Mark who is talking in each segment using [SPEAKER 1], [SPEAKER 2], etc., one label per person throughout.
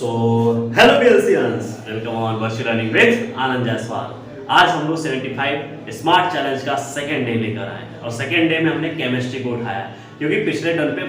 [SPEAKER 1] So hello BLCians, welcome on virtual learning with Anand Jaiswal. आज हम लोग 75 स्मार्ट चैलेंज का सेकेंड डे लेकर आए हैं और सेकेंड डे में हमने केमिस्ट्री को उठाया क्योंकि पिछले टर्न पे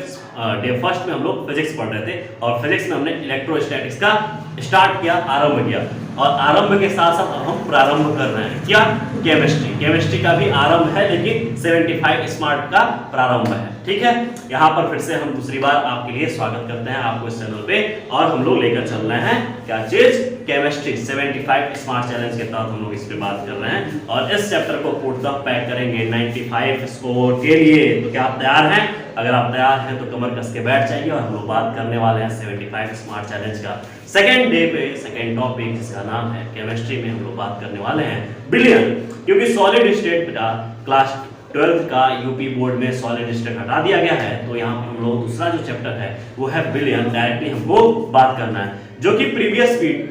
[SPEAKER 1] डे फर्स्ट में हम लोग फिजिक्स पढ़ रहे थे और फिजिक्स में हमने इलेक्ट्रोस्टैटिक्स का स्टार्ट किया, आरंभ किया और आरंभ के साथ साथ अब हम प्रारंभ कर रहे हैं क्या, केमिस्ट्री का भी आरंभ है लेकिन 75 स्मार्ट का प्रारंभ है। ठीक है, यहाँ पर फिर से हम दूसरी बार आपके लिए स्वागत करते हैं आपको इस चैनल पे और हम लोग लेकर चल रहे हैं क्या चीज, केमिस्ट्री 75 स्मार्ट चैलेंज के तहत हम लोग इस पे बात कर रहे हैं और इस चैप्टर को पूर्णतः पैक करेंगे 95 स्कोर के लिए। तो क्या आप तैयार हैं? अगर आप तैयार हैं तो कमर कस के बैठ जाइए और हम लोग बात करने वाले हैं 75 स्मार्ट चैलेंज का सेकेंड डे पे सेकेंड टॉपिक जिसका नाम है केमिस्ट्री में हम लोग बात करने वाले हैं बिलियन, क्योंकि सॉलिड स्टेट बेटा क्लास 12th का यूपी बोर्ड में सॉलिड स्टेट हटा दिया गया है तो यहाँ पे हम लोग दूसरा जो चैप्टर है वो है बिलियन, डायरेक्टली हमको बात करना है जो कि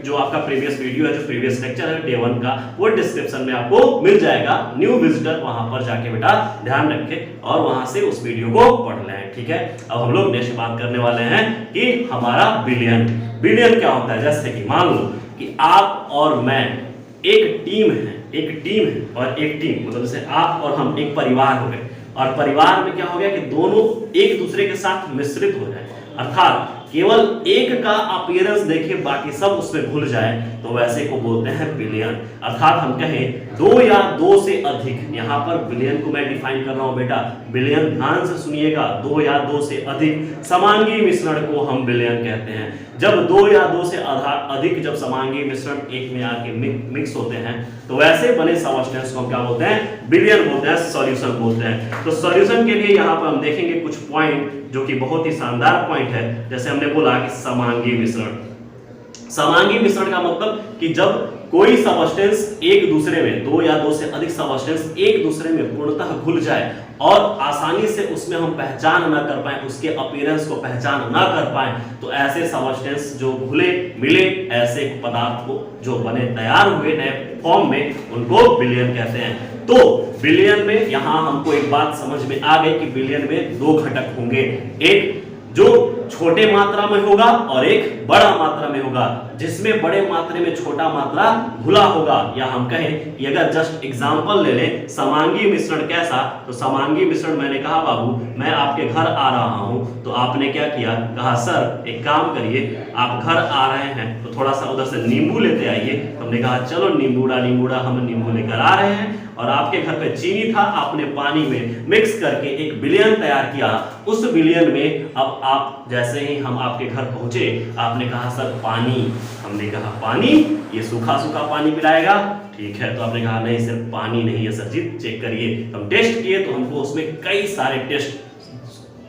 [SPEAKER 1] जो आपका प्रीवियस वीडियो है, जो प्रीवियस लेक्चर है डे 1 का, वो डिस्क्रिप्शन में आपको मिल जाएगा। न्यू विजिटर वहां पर जाके बेटा ध्यान रखें और वहां से उस वीडियो को पढ़ लें। ठीक है, अब हम लोग नेक्स्ट बात करने वाले हैं कि हमारा बिलियन क्या होता है। जैसे कि मान लो कि आप और मैं एक टीम है और एक टीम मतलब जैसे आप और हम एक परिवार हो गए और परिवार में क्या हो गया कि दोनों एक दूसरे के साथ मिश्रित हो जाए, अर्थात केवल एक का अपीयरेंस देखे बाकी सब उसमें घुल जाए तो वैसे को बोलते हैं बिलियन। अर्थात हम कहें दो या दो से अधिक, यहाँ पर बिलियन को मैं डिफाइन कर रहा हूं बेटा, बिलियन ध्यान से सुनिएगा, दो या दो से अधिक समांगी मिश्रण को हम बिलियन कहते हैं। जब दो या दो से अधिक जब समांगी मिश्रण एक में आके मिक्स होते हैं तो वैसे बने सब्सटेंस को हम क्या बोलते हैं, बिलियन बोलते हैं, सॉल्यूशन बोलते हैं। तो सॉल्यूशन के लिए यहाँ पर हम देखेंगे कुछ पॉइंट जो कि बहुत ही शानदार पॉइंट है। जैसे हमने बोला कि समांगी मिश्रण का मतलब कि जब कोई सब्सटेंस एक दूसरे में, दो या दो से अधिक सब्सटेंस एक दूसरे में पूर्णतः घुल जाए और आसानी से उसमें हम पहचान ना कर पाए, उसके अपीयरेंस को पहचान ना कर पाए, तो ऐसे सब्सटेंस जो घुले मिले ऐसे पदार्थ को जो बने तैयार हुए नए फॉर्म में उनको बिलियन कहते हैं। तो बिलियन में यहां हमको एक बात समझ में आ गई कि बिलियन में दो घटक होंगे, एक जो छोटे मात्रा में होगा और एक बड़ा मात्रा में होगा, जिसमें बड़े मात्रा में छोटा मात्रा घुला होगा। या हम कहें कि अगर जस्ट एग्जांपल ले लें समांगी मिश्रण कैसा, तो समांगी मिश्रण मैंने कहा बाबू मैं आपके घर आ रहा हूं तो आपने क्या किया, कहा सर एक काम करिए आप घर आ रहे हैं तो थोड़ा सा उधर से नींबू लेते आइए। तो हमने कहा चलो नींबूड़ा हम नींबू लेकर आ रहे हैं और आपके घर पे चीनी था, आपने पानी में मिक्स करके एक बिलियन तैयार किया। उस बिलियन में अब आप जैसे ही हम आपके घर पहुंचे आपने कहा सर पानी, हमने कहा पानी, ये सूखा पानी पिलाएगा, ठीक है। तो आपने कहा नहीं सिर्फ पानी नहीं है सर जी, चेक करिए। तो हम टेस्ट किए तो हमको उसमें कई सारे टेस्ट,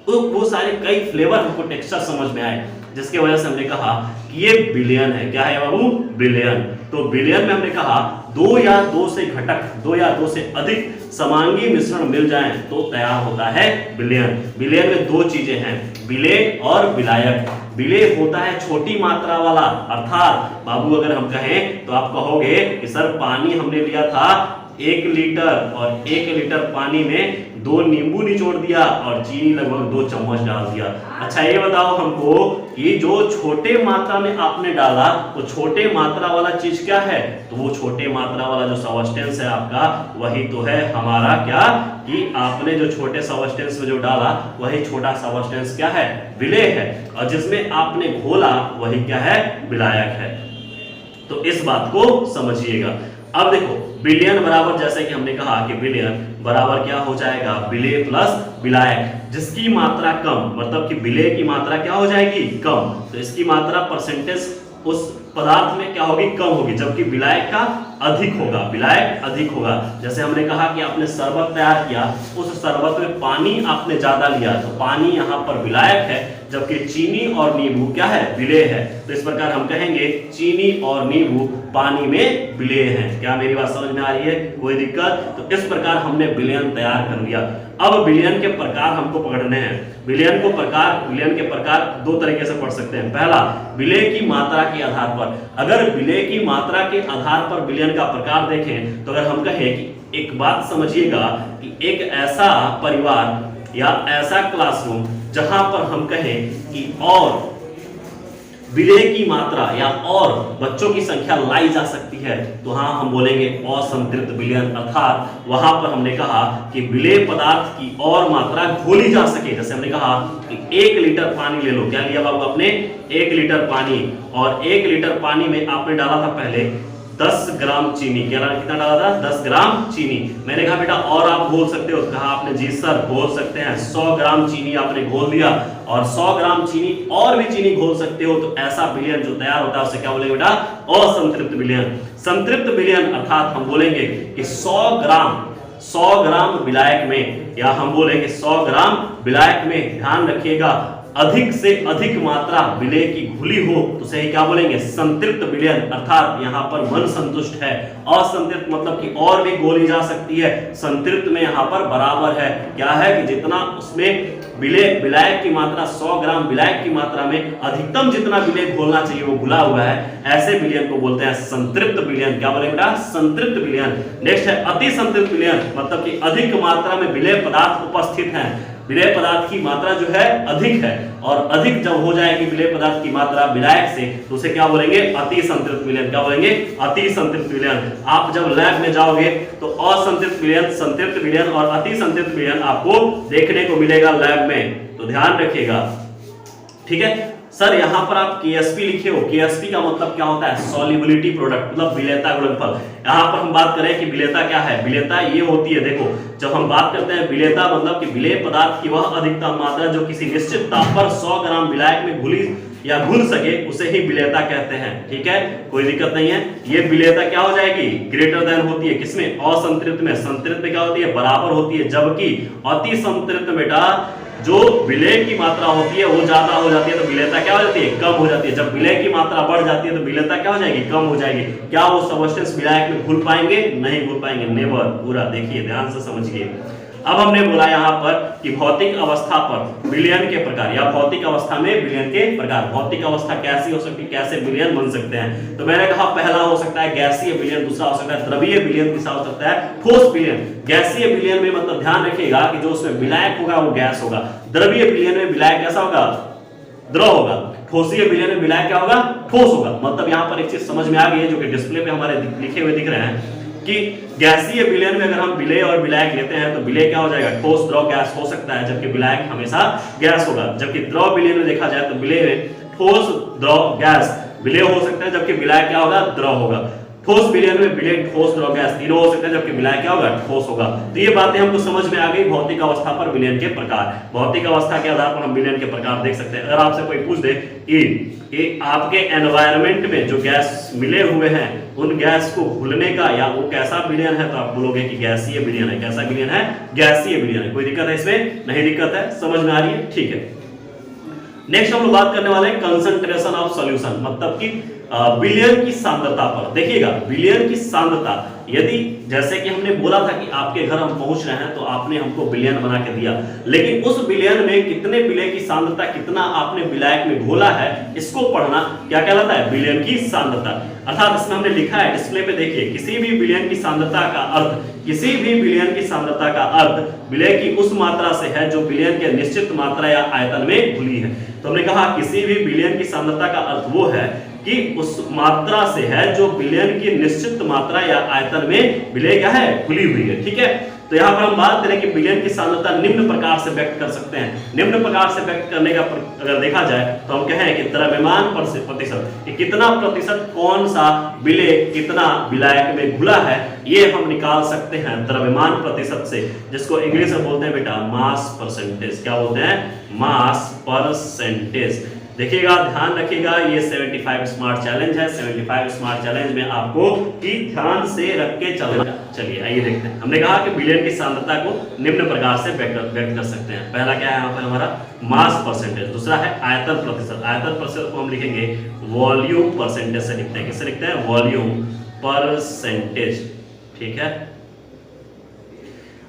[SPEAKER 1] तो वो सारे कई फ्लेवर हमको टेक्सचर समझ में आए, जिसके वजह से हमने कहा कि ये बिलियन है। क्या है बाबू, बिलियन। तो बिलियन में हमने कहा दो या दो से घटक, दो या दो से अधिक समांगी मिश्रण मिल जाएं तो तैयार होता है बिलियन। बिलियन में दो चीजें हैं, विलेय और विलायक। विलेय होता है छोटी मात्रा वाला, अर्थात बाबू अगर हम कहें तो आप कहोगे कि सर पानी हमने लिया था 1 लीटर और 1 लीटर पानी में 2 नींबू निचोड़ दिया और चीनी लगभग 2 चम्मच डाल दिया। अच्छा ये बताओ हमको कि जो छोटे मात्रा में आपने डाला तो छोटे मात्रा वाला चीज क्या है, तो वो छोटे मात्रा वाला जो सब्सटेंस है आपका वही तो है हमारा क्या, कि आपने जो छोटे सब्सटेंस में जो डाला वही छोटा सब्सटेंस क्या है, विलेय है, और जिसमें आपने घोला वही क्या है, विलायक है। तो इस बात को समझिएगा। अब देखो बिलियन बराबर, जैसे कि हमने कहा कि बिलियन बराबर क्या हो जाएगा, विलेय प्लस विलायक, जिसकी मात्रा कम, मतलब कि विलेय की मात्रा क्या हो जाएगी, कम, तो इसकी मात्रा परसेंटेज उस पदार्थ में क्या होगी, कम होगी, जबकि विलायक का अधिक होगा, विलायक अधिक होगा। जैसे हमने कहा कि आपने शरबत तैयार किया, उस शरबत में पानी आपने ज्यादा लिया तो पानी यहाँ पर विलायक है, जबकि चीनी और नींबू क्या है, विलेय है। तो इस प्रकार हम कहेंगे चीनी और नींबू पानी में विलेय हैं। क्या मेरी बात समझ में आ रही है, कोई दिक्कत? तो इस प्रकार हमने बिलियन तैयार कर लिया। अब बिलियन के प्रकार हमको पकड़ने हैं। बिलियन के प्रकार दो तरीके से पढ़ सकते हैं। पहला, विलेय की मात्रा के आधार पर। अगर विलेय की मात्रा के आधार पर बिलियन का प्रकार देखें तो अगर हम कहें कि एक बात समझिएगा कि एक ऐसा परिवार या ऐसा क्लासरूम जहां पर हम कहें कि और विलेय की मात्रा या और बच्चों की संख्या लाई जा सकती है, तो हाँ हम बोलेंगे असंतृप्त विलयन, अर्थात वहां पर हमने कहा कि विलेय पदार्थ की और मात्रा घोली जा सके। जैसे हमने कहा कि 1 लीटर पानी ले लो, क्या लिया बाबू आपने, 1 लीटर पानी, और 1 लीटर पानी में आपने डाला था पहले 10 ग्राम चीनी। कितना डाला था, 10 ग्राम चीनी। मैंने कहा बेटा और आप घोल सकते हो, कहा आपने जी सर घोल सकते हैं। 100 ग्राम चीनी आपने घोल दिया, और 100 ग्राम चीनी और भी चीनी घोल सकते हो, तो ऐसा विलयन जो तैयार होता है उसे क्या बोलेंगे बेटा, असंतृप्त विलयन। संतृप्त विलयन अर्थात हम बोलेंगे कि 100 ग्राम विलायक में, या हम बोलेंगे 100 ग्राम विलायक में, ध्यान रखिएगा, अधिक से अधिक मात्रा विलेय की घुली हो तो उसे क्या बोलेंगे, संतृप्त विलयन। अर्थात यहाँ पर मन संतुष्ट है, असंतृप्त मतलब कि और भी घोली जा सकती है, संतृप्त में यहाँ पर बराबर है, क्या है कि जितना उसमें विलायक की मात्रा 100 ग्राम विलायक की मात्रा में अधिकतम जितना विलेय घोलना चाहिए वो घुला हुआ है, ऐसे विलयन को बोलते हैं संतृप्त विलयन। क्या बोलेंगे बेटा, संतृप्त विलयन। नेक्स्ट है अति संतृप्त विलयन, मतलब कि अधिक मात्रा में विलेय पदार्थ उपस्थित है, विलेय पदार्थ की मात्रा जो है अधिक है, और अधिक जब हो जाएगी विलेय पदार्थ की मात्रा विलायक से तो उसे क्या बोलेंगे, अति संतृप्त विलयन। क्या बोलेंगे, अति संतृप्त विलयन। आप जब लैब में जाओगे तो असंतृप्त विलयन, संतृप्त विलयन और अति संतृप्त विलयन आपको देखने को मिलेगा लैब में, तो ध्यान रखिएगा, ठीक है। सर यहाँ पर आप KSP लिखे हो, KSP का मतलब क्या होता है, सॉल्युबिलिटी प्रोडक्ट, मतलब विलेयता गुणनफल। यहाँ पर हम बात करें कि विलेयता क्या है, विलेयता ये होती है, देखो जब हम बात करते हैं विलेयता मतलब कि विलेय पदार्थ की वह अधिकतम मात्रा जो किसी निश्चित ताप पर 100 ग्राम विलायक में घुली या घुल सके उसे ही विलेयता कहते हैं, ठीक है, कोई दिक्कत नहीं है। ये विलेयता क्या हो जाएगी, ग्रेटर देन होती है किसमें, असंतृप्त में। संतृप्त में क्या होती है, बराबर होती है, जबकि अति संतृप्त में बेटा जो विलेय की मात्रा होती है वो ज्यादा हो जाती है तो विलेयता क्या हो जाती है, कम हो जाती है। जब विलेय की मात्रा बढ़ जाती है तो विलेयता क्या हो जाएगी, कम हो जाएगी। क्या वो सब्सटेंस विलायक में घुल पाएंगे, नहीं घुल पाएंगे, नेवर। पूरा देखिए ध्यान से समझिए। अब हमने बोला यहाँ पर कि भौतिक अवस्था पर विलयन के प्रकार, या भौतिक अवस्था में विलयन के प्रकार। भौतिक अवस्था कैसी हो सकती है, कैसे विलयन बन सकते हैं, तो मैंने कहा पहला हो सकता है गैसीय विलयन, दूसरा हो सकता है द्रवीय विलयन, तीसरा हो सकता है ठोस विलयन। गैसीय विलयन में मतलब ध्यान रखिएगा कि जो उसमें विलायक होगा वो गैस होगा, द्रवीय विलयन में विलायक कैसा होगा, द्रव होगा, ठोसीय विलयन में विलायक क्या होगा, ठोस होगा। मतलब यहाँ पर एक चीज समझ में आ गई है जो कि डिस्प्ले पे हमारे लिखे हुए दिख रहे हैं कि गैसीय विलयन में अगर हम विलेय और विलायक लेते हैं तो विलेय क्या हो जाएगा, ठोस द्रव गैस हो सकता है, जबकि विलायक हमेशा गैस होगा। जबकि द्रव विलयन में देखा जाए तो विलेय में ठोस द्रव गैस विलेय हो सकता है, जबकि विलायक क्या होगा, द्रव होगा। ठोस विलयन में विलेय ठोस द्रव गैस तीनों हो सकते हैं, जबकि विलायक क्या होगा, ठोस होगा। तो ये बातें हमको समझ में आ गई भौतिक अवस्था पर विलयन के प्रकार। भौतिक अवस्था के आधार पर हम विलयन के प्रकार देख सकते हैं। अगर आपसे कोई पूछ दे कि आपके एनवायरनमेंट में जो गैस मिले हुए हैं उन गैस को घुलने का या वो कैसा विलयन है, तो आप बोलोगे कि गैसीय विलयन है। कैसा विलयन है, गैसीय विलयन है। कोई दिक्कत है इसमें, नहीं दिक्कत है, समझ में आ रही है, ठीक है। नेक्स्ट हम लोग बात करने वाले हैं कंसंट्रेशन ऑफ सॉल्यूशन, मतलब कि विलयन की सांद्रता पर। देखिएगा विलयन की सांद्रता, यदि जैसे कि हमने बोला था कि आपके घर हम पहुंच रहे हैं तो आपने हमको विलयन बना के दिया, लेकिन उस विलयन में कितने विलय की सांद्रता, कितना आपने विलायक में घोला है, इसको पढ़ना क्या कहलाता है, विलयन की सांद्रता। अर्थात इसमें हमने लिखा है डिस्प्ले पे देखिए, किसी भी विलयन की सांद्रता का अर्थ, किसी भी विलयन की सांद्रता का अर्थ विलय की उस मात्रा से है जो विलयन के निश्चित मात्रा या आयतन में घुली है। तो हमने कहा किसी भी विलयन की सांद्रता का अर्थ वो है कि उस मात्रा से है जो विलयन की निश्चित मात्रा या आयतन में विलय क्या है, खुली हुई है, ठीक है। तो यहाँ पर हम बात करें कि विलयन की सांद्रता निम्न प्रकार से व्यक्त कर सकते हैं। निम्न प्रकार से व्यक्त करने का अगर देखा जाए तो हम कहें कि द्रव्यमान प्रतिशत, कि कितना प्रतिशत कौन सा विलय कितना विलायक में घुला है, ये हम निकाल सकते हैं द्रव्यमान प्रतिशत से, जिसको इंग्लिश में बोलते हैं बेटा मास परसेंटेज। क्या बोलते हैं, मास परसेंटेज। देखिएगा ध्यान रखिएगा, ये 75 स्मार्ट चैलेंज है। 75 स्मार्ट चैलेंज में आपको की ध्यान से रख के चलना। चलिए आइए देखते हैं। हमने कहा कि विलयन की सांद्रता को निम्न प्रकार से व्यक्त कर सकते हैं। पहला क्या है यहाँ पर हमारा मास परसेंटेज, दूसरा है आयतन प्रतिशत। आयतन प्रतिशत को हम लिखेंगे वॉल्यूम परसेंटेज से लिखते हैं। किससे लिखते हैं, वॉल्यूम परसेंटेज, ठीक है।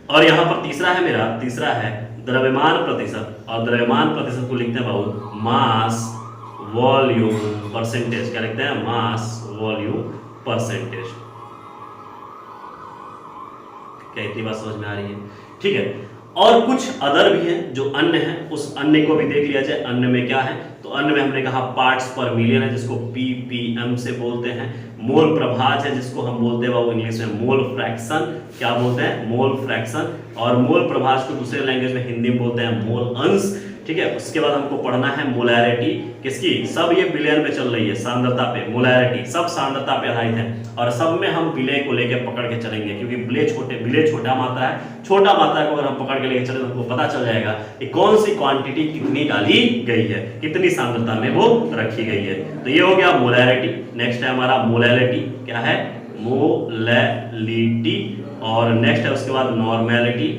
[SPEAKER 1] और यहाँ पर तीसरा है मेरा, तीसरा है द्रव्यमान प्रतिशत, और द्रव्यमान प्रतिशत को लिखते हैं बाबू मास वॉल्यूम परसेंटेज। क्या लिखते हैं, मास वॉल्यूम परसेंटेज। क्या इतनी बात समझ में आ रही है, ठीक है। और कुछ अदर भी हैं जो अन्य हैं, उस अन्य को भी देख लिया जाए। अन्य में क्या है, तो अन्य में हमने कहा पार्ट्स पर मिलियन है जिसको ppm से बोलते हैं। मोल प्रभाज है जिसको हम बोलते हैं वो इंग्लिश में मोल फ्रैक्शन, क्या बोलते हैं, मोल फ्रैक्शन। और मोल प्रभाज को दूसरे लैंग्वेज में हिंदी में बोलते हैं मोल अंश, ठीक है। उसके बाद हमको पढ़ना है मोलैरिटी किसकी, सब ये बिलियन पे चल रही है, सांद्रता पे, मोलैरिटी सब सांद्रता पे आधारित है। और सब में हम विलय को लेके पकड़ के चलेंगे क्योंकि विलय छोटा मात्रा है, छोटा मात्रा को अगर हम पकड़ के लेके चले तो हमको पता चल जाएगा कि कौन सी क्वांटिटी कितनी डाली गई है, कितनी सांद्रता में वो रखी गई है। तो ये हो गया मोलैरिटी। नेक्स्ट है हमारा मोलैलिटी, क्या है, मोलैलिटी। और नेक्स्ट है उसके बाद नॉर्मेलिटी,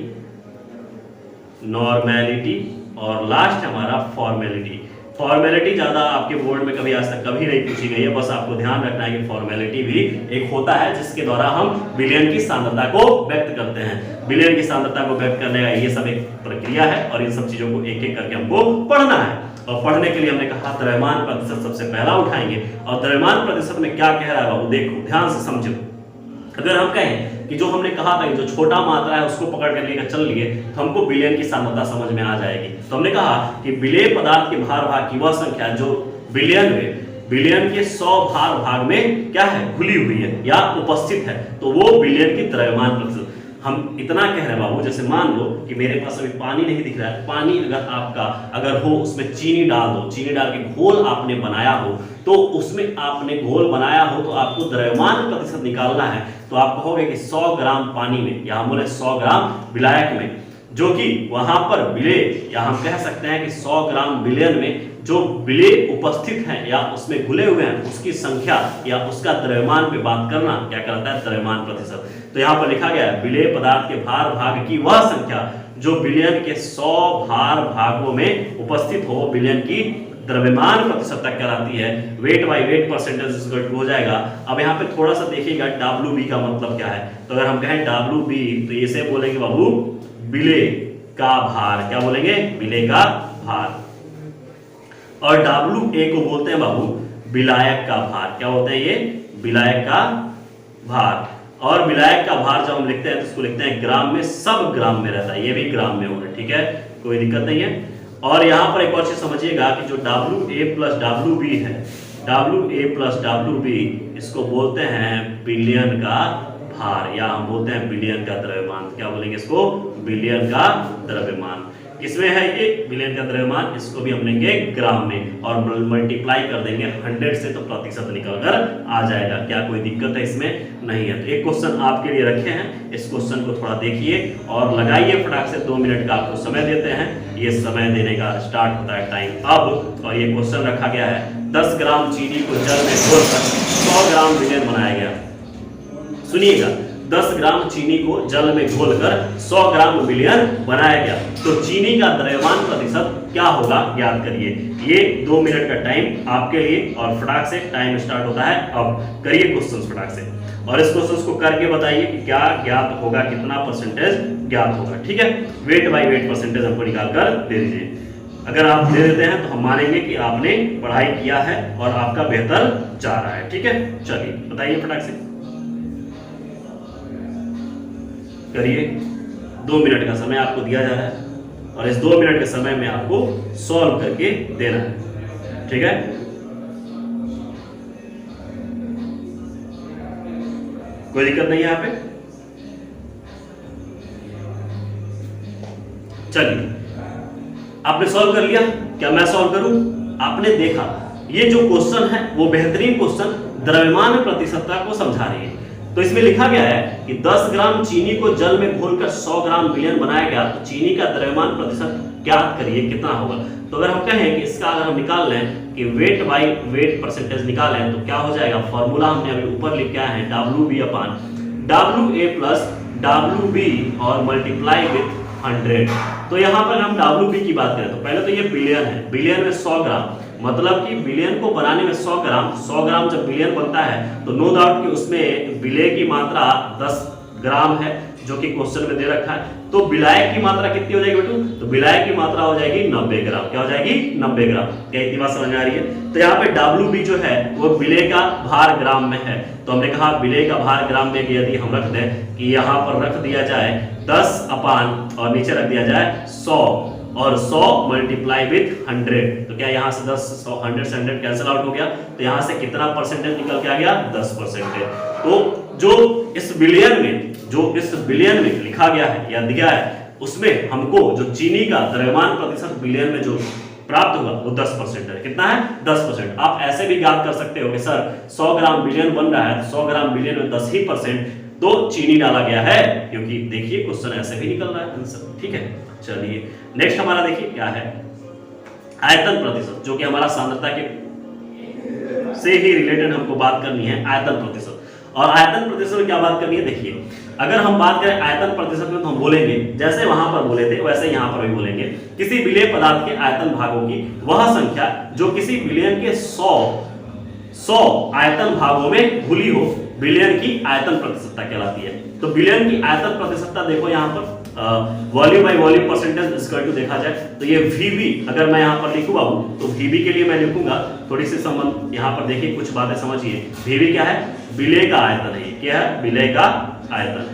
[SPEAKER 1] नॉर्मेलिटी। और लास्ट है हमारा फॉर्मेलिटी। फॉर्मेलिटी ज्यादा आपके बोर्ड में कभी आज तक कभी नहीं पूछी गई है, बस आपको ध्यान रखना है कि फॉर्मेलिटी भी एक होता है जिसके द्वारा हम विलयन की सांद्रता को व्यक्त करते हैं। विलयन की सांद्रता को व्यक्त करने का ये सब एक प्रक्रिया है और इन सब चीजों को एक एक करके हमको पढ़ना है। और पढ़ने के लिए हमने कहा द्रव्यमान प्रतिशत सबसे पहला उठाएंगे। और द्रव्यमान प्रतिशत में क्या कह रहा है वो देखो, ध्यान से समझो। अगर हम कहें कि जो हमने कहा था कि जो छोटा मात्रा है उसको पकड़ कर लेकर चल लिए तो हमको विलयन की सांद्रता समझ में आ जाएगी। तो हमने कहा कि विलेय पदार्थ के भार भाग की वह संख्या जो विलयन के 100 भार भाग में क्या है, घुली हुई है या उपस्थित है, तो वो विलयन की द्रव्यमान प्रतिशत। हम इतना कह रहे हैं बाबू, जैसे मान लो कि मेरे पास अभी पानी नहीं दिख रहा है, पानी अगर आपका अगर हो उसमें चीनी डाल दो, चीनी डाल के घोल आपने बनाया हो, तो उसमें आपने घोल बनाया हो तो आपको द्रव्यमान प्रतिशत निकालना है। तो आप कहोगे कि 100 ग्राम पानी में या हम बोले 100 ग्राम विलायक में, जो कि वहां पर विलेय, या हम कह सकते हैं कि 100 ग्राम विलयन में जो विलेय उपस्थित है या उसमें घुले हुए हैं उसकी संख्या या उसका द्रव्यमान पे बात करना क्या कहलाता है, द्रव्यमान प्रतिशत। तो यहाँ पर लिखा गया है विलेय पदार्थ के भार भाग की वह संख्या जो विलयन के 100 भार भागों में उपस्थित हो, विलयन की द्रव्यमान प्रतिशत तक कहलाती है। वेट बाई वेट परसेंटेज हो जाएगा। अब यहाँ पे थोड़ा सा देखिएगा WB का मतलब क्या है। तो अगर हम कहें WB तो इसे बोलेंगे बाबू विलेय का भार, क्या बोलेंगे, विलेय का भार। और WA को बोलते हैं बाबू विलायक का भार, क्या बोलते हैं ये, विलायक का भार। और विलायक का भार जब हम लिखते हैं तो इसको लिखते हैं ग्राम में, सब ग्राम में रहता है, ये भी ग्राम में होगा, ठीक है, कोई दिक्कत नहीं है। और यहाँ पर एक और चीज समझिएगा कि जो WA प्लस WB है, WA प्लस WB इसको बोलते हैं विलयन का भार या हम बोलते हैं विलयन का द्रव्यमान। क्या बोलेंगे इसको, विलयन का द्रव्यमान। किसमें है ये विलयन का द्रव्यमान, इसको भी हम लेंगे ग्राम में और मल्टीप्लाई कर देंगे 100 से तो प्रतिशत निकल कर आ जाएगा। क्या कोई दिक्कत है इसमें, नहीं है। तो एक क्वेश्चन आपके लिए रखे हैं, इस क्वेश्चन को थोड़ा देखिए और लगाइए फटाक से। 2 मिनट का आपको समय देते हैं, ये समय देने का स्टार्ट होता है टाइम अब। और ये क्वेश्चन रखा गया है 10 ग्राम चीनी को जल में घोलकर 100 ग्राम विलयन बनाया गया। सुनिएगा, 10 ग्राम चीनी को जल में घोलकर 100 ग्राम विलयन बनाया गया, तो चीनी का द्रव्यमान प्रतिशत क्या होगा ज्ञात करिए। ये 2 मिनट का टाइम आपके लिए और फटाक से टाइम स्टार्ट होता है अब। करिए क्वेश्चन फटाक से और इस क्वेश्चन को करके बताइए कि क्या ज्ञात होगा, कितना परसेंटेज ज्ञात होगा, ठीक है। वेट बाई वेट परसेंटेज हमको निकाल कर दे दीजिए। अगर आप दे देते हैं तो हम मानेंगे कि आपने पढ़ाई किया है और आपका बेहतर जा रहा है, ठीक है। चलिए बताइए फटाक से, करिए। 2 मिनट का समय आपको दिया जा रहा है और इस 2 मिनट के समय में आपको सॉल्व करके देना है, ठीक है। कोई दिक्कत नहीं है यहाँ पे। चलिए, आपने सॉल्व कर लिया, क्या मैं सॉल्व करूं? आपने देखा ये जो क्वेश्चन है वो बेहतरीन क्वेश्चन द्रव्यमान प्रतिशतता को समझा रही है। तो इसमें लिखा गया है कि 10 ग्राम चीनी को जल में घोलकर 100 ग्राम विलयन बनाया गया, तो चीनी का द्रव्यमान प्रतिशत ज्ञात करिए कितना होगा। तो अगर हम कहें कि इसका अगर हम निकाल लें कि वेट बाई वेट परसेंटेज निकालें तो क्या हो जाएगा, फॉर्मूला हमने अभी ऊपर लिखा है WB अपान WA प्लस WB और मल्टीप्लाई विथ 100। तो यहाँ पर हम WB की बात करें तो पहले तो ये बिलियन है, बिलियन में 100 ग्राम, मतलब कि विलयन को बनाने में 100 ग्राम जब विलयन बनता है तो नो डाउट कि उसमें विलय की मात्रा 10 ग्राम है। जो कि क्वेश्चन में दे रखा है। तो विलायक की मात्रा कितनी हो जाएगी बेटू? तो विलायक की मात्रा हो जाएगी 90 ग्राम। क्या हो जाएगी? 90 ग्राम। क्या इतनी बात समझ में आ रही है? तो यहाँ पे WB जो है वो विलेय का भार ग्राम में है। तो हमने कहा विलेय का भार ग्राम में यदि हम रख दें कि यहाँ पर रख दिया जाए 10 अपान और नीचे रख दिया जाए 100 और 100 मल्टीप्लाई विथ 100, तो क्या यहाँ से 10 100 100 से 100 कैंसिल आउट हो गया। तो यहाँ से कितना परसेंटेज निकल के आ गया? 10%। तो जो इस बिलियन में लिखा गया है या दिया है उसमें हमको जो चीनी का द्रव्यमान प्रतिशत बिलियन में जो प्राप्त होगा वो 10% है। कितना है? 10%। आप ऐसे भी याद कर सकते हो कि सर 100 ग्राम बिलियन बन रहा है, 100 ग्राम बिलियन में 10 ही परसेंट तो चीनी डाला गया है, क्योंकि देखिए क्वेश्चन ऐसे भी निकल रहा है आंसर। ठीक है, चलिए नेक्स्ट हमारा देखिए क्या है, आयतन प्रतिशत, जो कि हमारा सांद्रता के से ही रिलेटेड हमको बात करनी है, आयतन प्रतिशत। और आयतन प्रतिशत में क्या बात करनी है? देखिए अगर हम बात करें आयतन प्रतिशत में तो हम बोलेंगे जैसे वहां पर बोले थे वैसे यहां पर भी बोलेंगे, किसी विलेय पदार्थ के आयतन भागों की वह संख्या जो किसी बिलियन के 100 आयतन भागों में घुली हो, बिलियन की आयतन प्रतिशतता कहलाती है। तो बिलियन की आयतन प्रतिशतता देखो यहाँ पर volume by volume percentage equal to देखा जाए तो ये VV अगर मैं यहाँ पर लिखूं बाबू तो VV के लिए मैं लिखूंगा थोड़ी सी संबंध यहाँ पर देखिए, कुछ बातें समझिए। VV क्या है? विलेय का आयतन है। क्या है? विलेय का आयतन।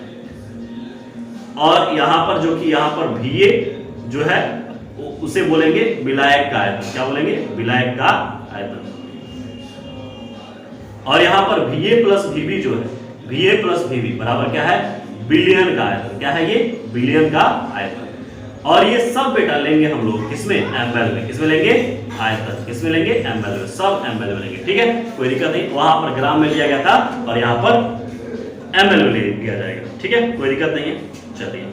[SPEAKER 1] और यहाँ पर जो कि यहाँ पर VA जो है उसे बोलेंगे विलायक का आयतन। क्या बोलेंगे? विलायक का आयतन। और यहाँ पर VA प्लस VB जो है, VA प्लस VB बराबर क्या है? बिलियन का आयतन। क्या है ये? बिलियन का आयतन। और ये सब बेटा लेंगे हम लोग किसमें? ml में। किसमें लेंगे? आयतन। किसमें लेंगे? ml में। सब ml में लेंगे। ठीक है, कोई दिक्कत नहीं। वहां पर ग्राम में लिया गया था और यहाँ पर ml में ले लिया जाएगा। ठीक है, कोई दिक्कत नहीं है। चलिए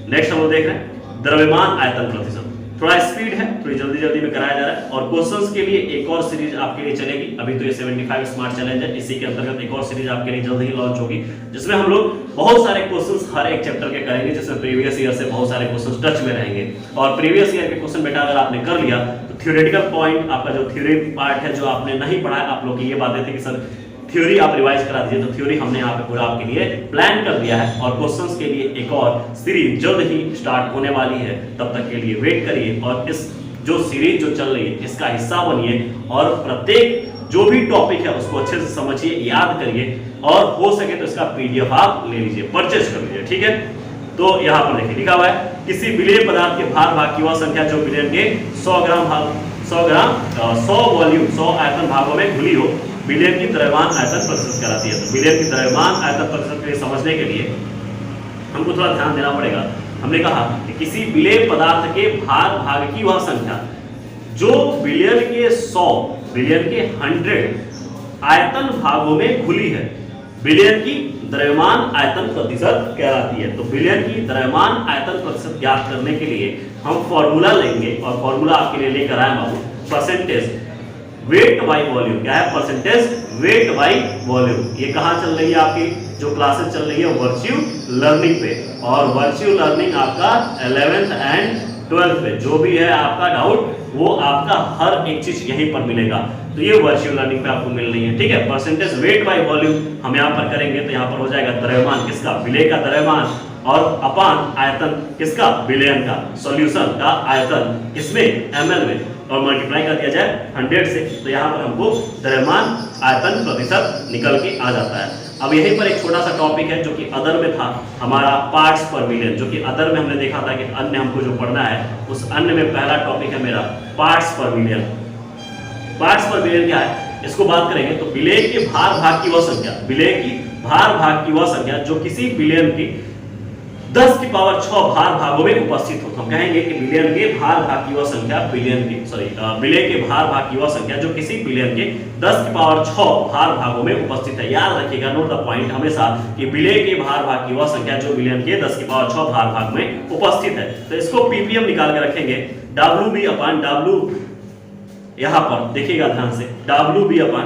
[SPEAKER 1] नेक्स्ट हम लोग देख रहे हैं द्रव्यमान आयतन प्रतिशत। थोड़ा स्पीड है, थोड़ी जल्दी में कराया जा रहा है। और क्वेश्चंस के लिए एक और सीरीज आपके लिए चलेगी। अभी तो ये 75 स्मार्ट चैलेंज है, इसी के अंतर्गत एक और सीरीज आपके लिए जल्द ही लॉन्च होगी, जिसमें हम लोग बहुत सारे क्वेश्चंस हर एक चैप्टर के करेंगे, जिसमें प्रीवियस ईयर से बहुत सारे क्वेश्चंस टच में रहेंगे। और प्रीवियस ईयर के क्वेश्चन बेटा अगर आपने कर लिया तो थ्योरेटिकल पॉइंट आपका जो थ्योरी पार्ट है जो आपने नहीं पढ़ा है, आप लोग की ये बातें थी कि सर थ्योरी आप रिवाइज करा दीजिए, तो थ्योरी हमने यहाँ पे पूरा आपके लिए प्लान कर दिया है। और क्वेश्चंस के लिए एक और सीरीज जल्द ही स्टार्ट होने वाली है, तब तक के लिए वेट करिए। और इस जो सीरीज जो चल रही है इसका हिस्सा बनिए और प्रत्येक जो भी टॉपिक है उसको अच्छे से समझिए, याद करिए और हो सके तो इसका PDF आप ले लीजिए, परचेज कर लीजिए। ठीक है, तो यहाँ पर देखिए लिखा हुआ है किसी विलेय पदार्थ के भार भाग की वह संख्या जो बिलियन के 100 वॉल्यूम 100 आयतन भागों में घुली हो, बिलियन की द्रव्यमान आयतन प्रतिशत कहलाती है। तो बिलियन की द्रव्यमान आयतन प्रतिशत के समझने के लिए हमको थोड़ा ध्यान देना पड़ेगा। हमने कहा कि किसी विलेय पदार्थ के भार भाग की वह संख्या जो बिलियन के 100 बिलियन के 100 आयतन भागों में घुली है, बिलियन की द्रव्यमान आयतन प्रतिशत कहलाती है। तो बिलियन की द्रव्यमान आयतन प्रतिशत ज्ञात करने के लिए हम फॉर्मूला लेंगे और फॉर्मूला आपके लिए लेकर आए बाबू, परसेंटेज वेट बाई वॉल्यूम। क्या है? Percentage weight by volume. ये कहाँ चल रही है? आपकी जो क्लासेस चल रही है वर्च्यू लर्निंग पे, और वर्च्यू लर्निंग आपका 11th एंड 12th पे जो भी है आपका डाउट वो आपका हर एक चीज यहीं पर मिलेगा। तो ये वर्च्यू लर्निंग पे आपको मिल रही है। ठीक है, परसेंटेज वेट बाई वॉल्यूम हम यहाँ पर करेंगे तो यहाँ पर हो जाएगा द्रव्यमान किसका? विलेय का द्रव्यमान, और अपान आयतन किसका? बिलियन का। सॉल्यूशन का आयतन किसमें? ml में, और मल्टीप्लाई कर दिया जाए 100 से, तो यहाँ पर हमको द्रव्यमान आयतन प्रतिशत निकल के आ जाता है। अब यहीं पर एक छोटा सा टॉपिक है जो कि अदर में था हमारा, पार्ट्स पर मिलियन, जो कि अदर में हमने देखा था कि अन्य हमको जो पढ़ना है उस अन्य में पहला टॉपिक है मेरा पार्ट्स पर मिलियन। पार्ट्स पर मिलियन क्या है इसको बात करेंगे। तो विलेय के भार भाग की वह संख्या, विलेय की भार भाग की वह संख्या जो किसी बिलियन की 10 की पावर 6 भार भागों में उपस्थित हो। हम कहेंगे कि बिलियन के भार भाग की वह संख्या विलेय के भार भाग की वह संख्या जो किसी बिलियन के 10 की पावर 6 भार भागों में उपस्थित है। याद रखिएगा, नोट द पॉइंट हमेशा कि विलेय के भार भाग की वह संख्या जो बिलियन के 10 की पावर 6 भार भाग में उपस्थित है। तो इसको ppm निकाल के रखेंगे, WB अपान W, यहां पर देखिएगा ध्यान से, WB अपान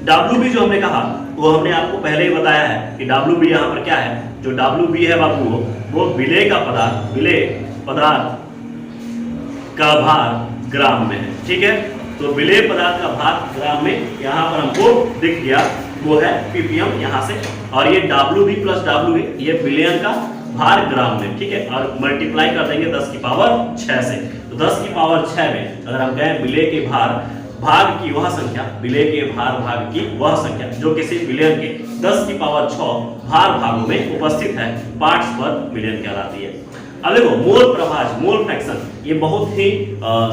[SPEAKER 1] WB जो हमने कहा वो हमने आपको पहले ही बताया है कि WB यहाँ पर क्या है, जो WB है बाबू वो विलेय का पदार्थ, विलेय पदार्थ का भार ग्राम में है। ठीक है, तो विलेय पदार्थ का भार ग्राम में यहाँ पर हमको दिख गया, वो है ppm यहाँ से। और ये Wv प्लस Wa ये विलयन का भार ग्राम में, ठीक है। और मल्टीप्लाई कर देंगे 10 की पावर 6 से। तो 10 की पावर 6 में अगर हम कहें विलेय के भाग की वह संख्या, विलेय के भाग की वह संख्या जो किसी विलयन के 10 की पावर 6 भार भागों में उपस्थित है, पार्ट्स पर मिलियन कहलाती है। अब देखो मोल प्रभाज, मोल फ्रैक्शन, ये बहुत ही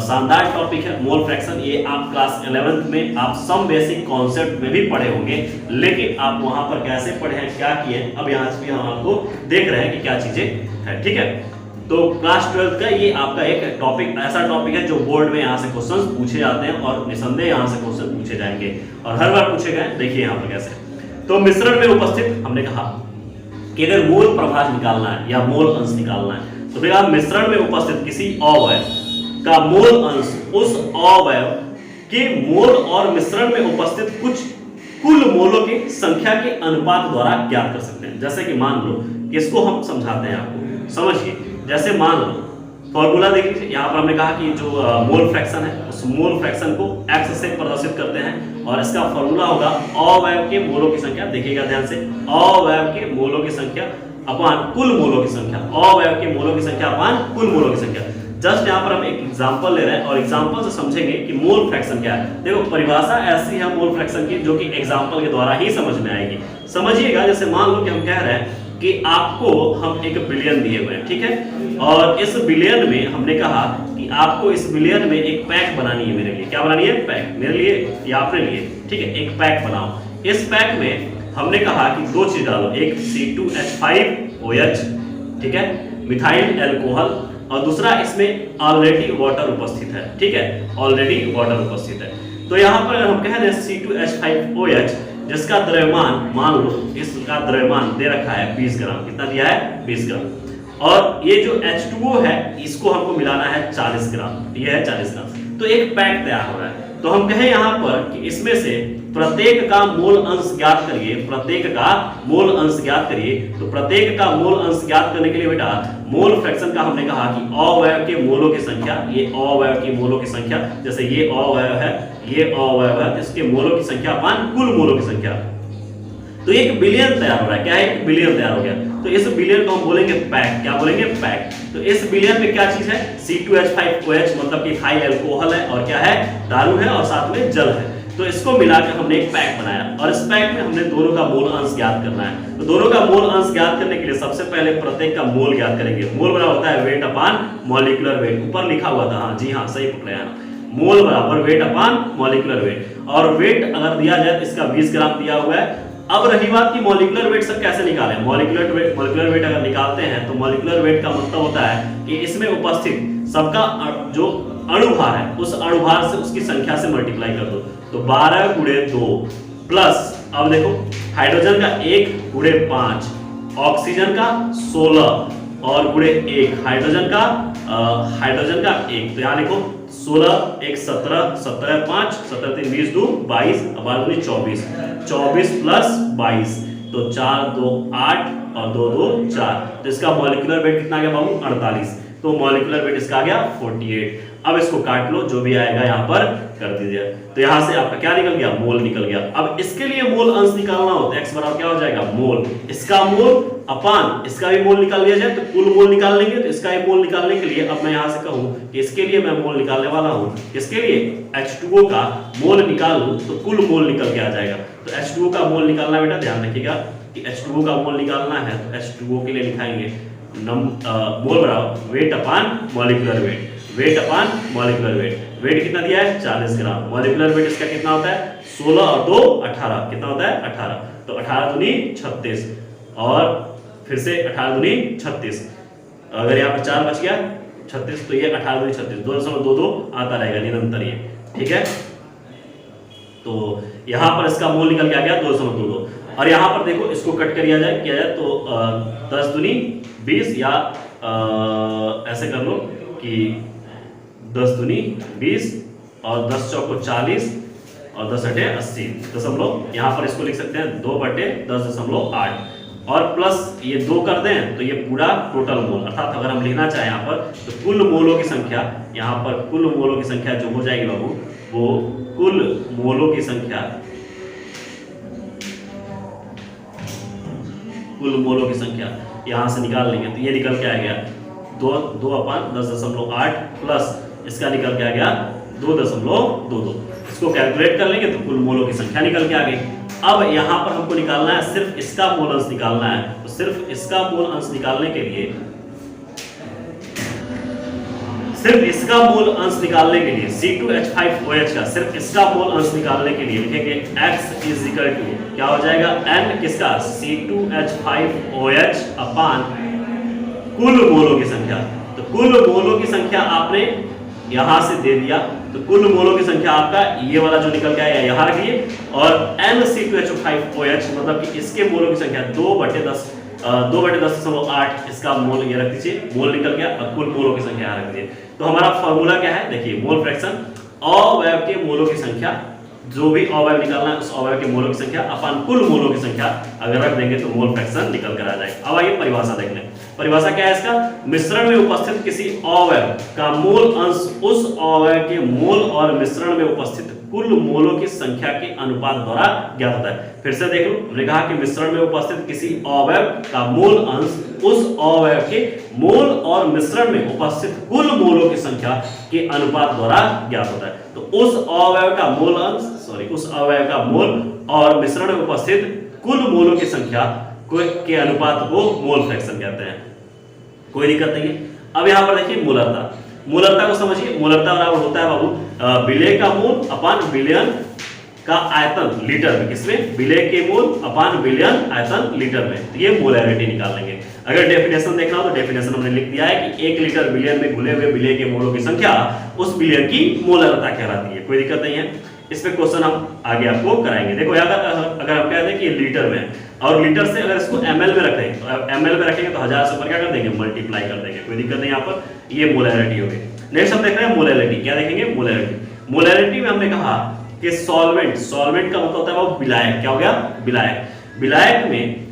[SPEAKER 1] शानदार टॉपिक है। मोल फ्रैक्शन ये आप क्लास 11th में आप सम बेसिक कॉन्सेप्ट में भी पढ़े होंगे, लेकिन आप वहां पर कैसे पढ़े हैं, क्या किए, अब यहाँ से भी हम आपको देख रहे हैं कि क्या चीजें है, ठीक है। तो क्लास 12th का ये आपका एक टॉपिक, ऐसा टॉपिक है जो बोर्ड में यहाँ से क्वेश्चन पूछे जाते हैं और निसंदेह यहाँ से क्वेश्चन पूछे जाएंगे और हर बार पूछे गए। देखिए यहाँ पर कैसे। तो मिश्रण में उपस्थित, हमने कहा कि अगर मोल प्रभाज निकालना है या मोल अंश निकालना है, तो भैया मिश्रण में उपस्थित किसी अवयव का मोल अंश उस अवयव के मोल और मिश्रण में उपस्थित कुछ कुल मोलों की संख्या के अनुपात द्वारा ज्ञात कर सकते हैं। जैसे कि मान लो, इसको हम समझाते हैं आपको, समझिए। जैसे मान लो फॉर्मूला देख लीजिए, यहाँ पर हमने कहा कि जो मोल फ्रैक्शन है उस मोल फ्रैक्शन को x से प्रदर्शित करते हैं और इसका फॉर्मूला होगा अवयव के मोलों की संख्या। देखिएगा ध्यान से, अवयव के मोलों की संख्या अपान कुल मोलों की संख्या, अवयव के मोलों की संख्या अपान कुल मोलों की संख्या। जस्ट यहाँ पर हम एक एग्जांपल ले रहे हैं और एग्जांपल से समझेंगे कि मोल फ्रैक्शन क्या है। देखो परिभाषा ऐसी है मोल फ्रैक्शन की जो कि एग्जांपल के द्वारा ही समझ में आएगी। समझिएगा, जैसे मान लो कि हम कह रहे हैं कि आपको हम एक बिलियन दिए हुए हैं, ठीक है, और इस बिलियन में हमने कहा कि आपको इस बिलियन में एक पैक बनानी है मेरे लिए। क्या बनानी है? पैक, मेरे लिए या अपने लिए, ठीक है, एक पैक बनाओ। इस पैक में हमने कहा कि दो चीज डालो, एक C2H5OH, ठीक है, मिथाइल एल्कोहल, और दूसरा इसमें ऑलरेडी वाटर उपस्थित है, ठीक है, ऑलरेडी वाटर उपस्थित है। तो यहाँ पर अगर हम कह रहे हैं C2H5OH जिसका द्रव्यमान, मान लो इसका द्रव्यमान दे रखा है 20 ग्राम, कितना दिया है? 20 ग्राम। और ये जो H2O है इसको हमको मिलाना है 40 ग्राम, ये है 40 ग्राम। तो एक पैक तैयार हो रहा है। तो हम कहें यहाँ पर कि इसमें से प्रत्येक का मोल अंश ज्ञात करिए, प्रत्येक का मोल अंश ज्ञात करिए। तो प्रत्येक का मोल अंश ज्ञात करने के लिए बेटा मोल फ्रैक्शन का हमने कहा कि अवयव के मोलों की संख्या, ये अवयव की मोलों की संख्या, जैसे ये अवयव है, ये अवयव है, इसके मोलों की संख्या अपान कुल मोलों की संख्या। तो एक बिलियन तैयार हो रहा है। क्या है? एक बिलियन तैयार हो गया। तो इस बिलियन को हम बोलेंगे पैक। क्या बोलेंगे? पैक। तो इस बिलियन में क्या चीज है? C2H5OH मतलब कि इथाइल अल्कोहल है और क्या है? दारू है और साथ में जल है। तो इसको मिलाकर हमने एक पैक बनाया और इस पैक में हमने दोनों का मोल अंश ज्ञात करना है। तो दोनों का मोल अंश ज्ञात करने के लिए सबसे पहले प्रत्येक का मोल ज्ञात करेंगे। मोल बराबर होता है वेट अपान मॉलिक्यूलर वेट। ऊपर लिखा हुआ था, हाँ जी हाँ सही पकड़े, मोल बराबर वेट अपान मॉलिक्यूलर वेट। और वेट अगर दिया जाए तो इसका 20 ग्राम दिया हुआ है। अब रही बात की मॉलिक्यूलर वेट सब कैसे निकालें। मॉलिक्यूलर वेट अगर निकालते हैं तो मॉलिक्यूलर वेट का मतलब होता है कि इसमें उपस्थित सबका जो अणुभार है उस अणुभार से उसकी संख्या से मल्टीप्लाई कर दो। तो 12 गुणे 2 प्लस, अब देखो हाइड्रोजन का 1 गुणे 5, ऑक्सीजन का 16 और गुणे 1, हाइड्रोजन का 1। तो यहाँ लिखो 16 1 17 17 5 17 3 20 2 22 12 24 24 प्लस 22 तो 4 2 8 और 2 2 4। तो इसका मॉलिक्यूलर वेट कितना आ गया बाबू? 48। तो मॉलिक्यूलर वेट इसका आ गया 48। अब इसको काट लो, जो भी आएगा यहाँ पर कर दीजिए। तो यहाँ से आपका क्या निकल गया? मोल निकल गया। अब इसके लिए मोल अंश निकालना हो तो x बराबर क्या हो जाएगा? मोल। इसका मोल अपान इसका भी मोल निकाल लिया जाए तो कुल मोल निकाल लेंगे। तो इसका भी मोल निकालने के लिए अब मैं यहाँ से कहूँ कि इसके लिए मैं मोल निकालने वाला हूँ। इसके लिए H2O का मोल निकाल लूँ तो कुल मोल निकल के आ जाएगा। तो H2O का मोल निकालना बेटा ध्यान रखिएगा कि H2O का मोल निकालना है तो H2O के लिए लिखाएंगे मोल बराबर वेट अपान मॉलिक्यूलर वेट। वेट अपान मॉलिक्यूलर वेट। वेट कितना दिया है? 40 ग्राम। मॉलिक्यूलर वेट इसका कितना होता है? 16 और 2 18। कितना होता है? 18। तो 18 दूनी 36 और फिर से 18 दूनी 36। अगर यहाँ पर 4 बच गया 36 तो ये 18 दूनी 36 2.22 आता रहेगा निरंतर ये, ठीक है। तो यहाँ पर इसका मोल निकल के आ गया 2.22। और यहाँ पर देखो इसको कट किया जाए तो 10 दूनी 20 या ऐसे कर लो कि 10 दूनी 20 और 10 चौको 40 और 10 अठे 80 दशमलव। यहाँ पर इसको लिख सकते हैं 2/10.8 और प्लस ये 2 कर दें तो ये पूरा टोटल मोल। अर्थात अगर हम लिखना चाहें यहाँ पर तो कुल मोलों की संख्या, यहाँ पर कुल मोलों की संख्या जो हो जाएगी बाबू वो कुल मोलों की संख्या, कुल मोलों की संख्या यहां से निकाल लेंगे तो ये निकल के आ गया 2/10.8 प्लस इसका निकल के आ गया 2.22। इसको कैलकुलेट कर लेंगे तो कुल मोलों की संख्या निकल के आ गई। अब यहां पर हमको निकालना है सिर्फ इसका मोल अंश निकालना है, तो सिर्फ इसका मोल अंश निकालने के लिए, सिर्फ इसका मोल अंश निकालने के लिए C2H5OH का सिर्फ इसका मोल अंश निकालने के लिए लिखेंगे x इज इक्वल टू क्या हो जाएगा n किसका C2H5OH अपान कुल मोलों की संख्या। तो कुल मोलों की संख्या आपने यहां से दे दिया, तो कुल मोलों की संख्या आपका ये वाला जो निकल के आया यहां रखिए, और NC2H5OH मतलब कि इसके मोलों की संख्या 2/10.8 इसका मोल ये रख दीजिए, मोल निकल गया, और कुल मोलों की संख्या यहां रख दीजिए। तो हमारा फॉर्मूला क्या है देखिए, मोल फ्रैक्शन अवयव के मोलों की संख्या, जो भी अवयव निकालना है उस अवयव के मोलों की संख्या अपन कुल मोलों की संख्या अगर रख देंगे तो मोल फ्रैक्शन निकल कर आ जाएगा। अब आइए परिभाषा देख लें। परिभाषा क्या है इसका, मिश्रण में उपस्थित किसी अवयव का मोल अंश उस अवयव के मोल और मिश्रण में उपस्थित कुल मोलों की संख्या के अनुपात द्वारा ज्ञात होता है। फिर से देख लो, हमने कहा कि मिश्रण में उपस्थित किसी अवयव का मोल अंश उस अवयव के मोल और मिश्रण में उपस्थित कुल मोलों की संख्या के अनुपात द्वारा ज्ञात होता है। तो उस अवयव का मोल अंश उस अवयव का मोल और मिश्रण में उपस्थित कुल मोलों की संख्या के अनुपात को मोल फ्रैक्शन कहते हैं। कोई दिक्कत नहीं है। अब यहां पर देखिए मूलरता, मूलरता को समझिए। मूलरता बराबर होता है बाबू विलेय का मोल अपान विलयन का आयतन लीटर में, किसमें, विलेय के मोल अपान विलयन आयतन लीटर में। तो ये मोलैरिटी निकाल लेंगे। अगर डेफिनेशन देखना हो तो डेफिनेशन हमने लिख दिया है कि 1 लीटर विलयन में घुले हुए विलेय के मोलों की संख्या उस विलयन की मोलरता कहलाती है। कोई दिक्कत नहीं है, इस पे क्वेश्चन हम आगे आपको कराएंगे। देखो अगर हम कहते हैं कि लीटर में, और लीटर से अगर इसको ml में रखेंगे तो ml में रखेंगे तो 1000 से ऊपर क्या कर देंगे, मल्टीप्लाई कर देंगे। कोई दिक्कत नहीं यहाँ पर, ये मोलैरिटी हो गई। नेक्स्ट हम देख रहे हैं मोलैरिटी। क्या देखेंगे, मोलैरिटी। मोलैरिटी में हमने कहा कि सॉल्वेंट का मतलब होता है वो विलायक। क्या हो गया, विलायक।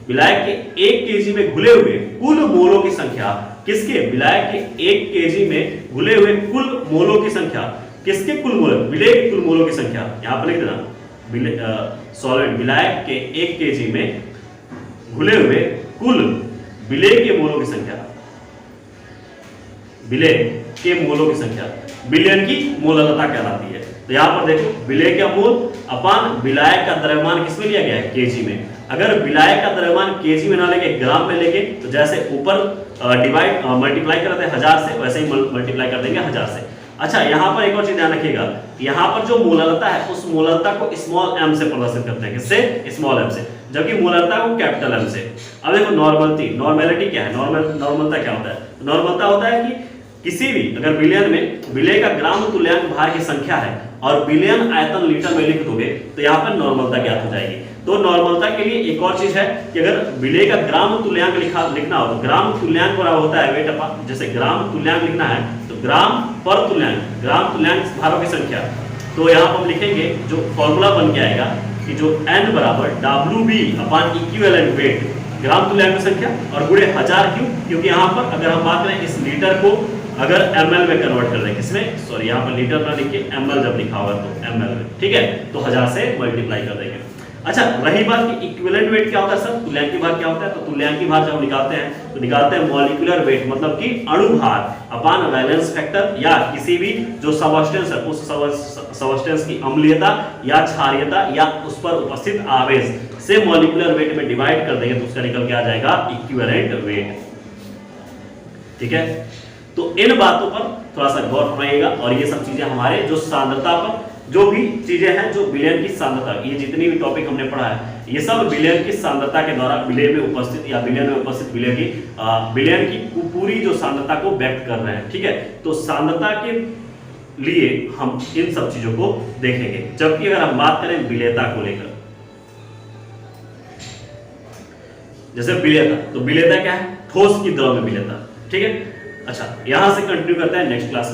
[SPEAKER 1] विलायक के 1 केजी में घुले हुए कुल मोलों की संख्या, किसके, विलायक के 1 केजी में घुले हुए कुल मोलों की संख्या, किसके कुल मोल, विलेय के कुल मोलों की संख्या। यहां पर लिख देना सॉल्वेंट विलायक के 1 केजी में घुले हुए कुल विलेय के मोलों की संख्या, विलेय के मोलों की संख्या विलयन की मोलरता कहलाती है। तो यहां पर देखो विलेय का मोल अपान विलायक का द्रव्यमान किसमें लिया गया है, केजी में। अगर विलायक का द्रव्यमान केजी में ना लेके ग्राम में लेके, तो जैसे ऊपर मल्टीप्लाई करते हैं 1000 से, वैसे ही मल्टीप्लाई कर देंगे 1000 से। अच्छा, यहाँ पर एक और चीज ध्यान रखिएगा, यहाँ पर जो मोलरता है उस मोलरता को स्मॉल m से प्रदर्शित करते हैं। किससे, स्मॉल m से, जबकि मोलरता को कैपिटल M से। अब देखो नॉर्मलिटी क्या है, नॉर्मलता क्या होता है। नॉर्मलता होता है कि किसी भी अगर विलयन में विलेय का ग्राम तुल्यांक भार की संख्या है और विलयन आयतन लीटर में लिख दोगे तो यहाँ पर नॉर्मलता ज्ञात हो जाएगी। तो नॉर्मलता के लिए एक और चीज है कि अगर विलेय का ग्राम तुल्यांक लिखना हो तो ग्राम तुल्यांक बराबर होता है वेट अपॉन, जैसे ग्राम तुल्यांक लिखना है तो ग्राम तुल्यांक भारों की संख्या। तो यहाँ पर हम लिखेंगे जो फॉर्मूला बन के आएगा कि जो n बराबर WB अपान इक्विवेलेंट वेट, ग्राम तुल्यांक की संख्या और गुणे 1000 क्यों, क्योंकि यहाँ पर अगर हम बात करें इस लीटर को अगर ml में कन्वर्ट कर दें, किसमें, सॉरी यहाँ पर लीटर ना लिख के ml जब लिखा होगा तो ml में, ठीक है, तो 1000 से मल्टीप्लाई कर देंगे। अच्छा, रही बात कि इक्विवेलेंट वेट क्या होता है सर, तुल्यांकी भार क्या होता है। तो तुल्यांकी भार जब निकालते हैं तो निकालते हैं मॉलिक्यूलर वेट, मतलब कि अणु भार अपान वैलेंस फैक्टर या किसी भी जो सबस्टेंस है उस सबस्टेंस की अम्लीयता या क्षारीयता या उस पर उपस्थित आवेश से मॉलिक्यूलर वेट में डिवाइड कर देंगे तो उसका निकल के आ जाएगा इक्विवेलेंट वेट। ठीक है, तो इन बातों पर थोड़ा सा गौर फरमाइएगा। और ये सब चीजें हमारे जो सांद्रता पर जो भी चीजें हैं, जो विलयन की सांद्रता, ये जितनी भी टॉपिक हमने पढ़ा है ये सब विलयन की सांद्रता के द्वारा विलय में उपस्थित या विलयन में उपस्थित विलयन की पूरी जो सांद्रता को व्यक्त कर रहे हैं। ठीक है, तो सांद्रता के लिए हम इन सब चीजों को देखेंगे। जबकि अगर हम बात करें विलेयता को लेकर, जैसे विलेयता, तो विलेयता क्या है, ठोस की द्रव में विलेयता। ठीक है, अच्छा, यहां से कंटिन्यू करते हैं नेक्स्ट क्लास में।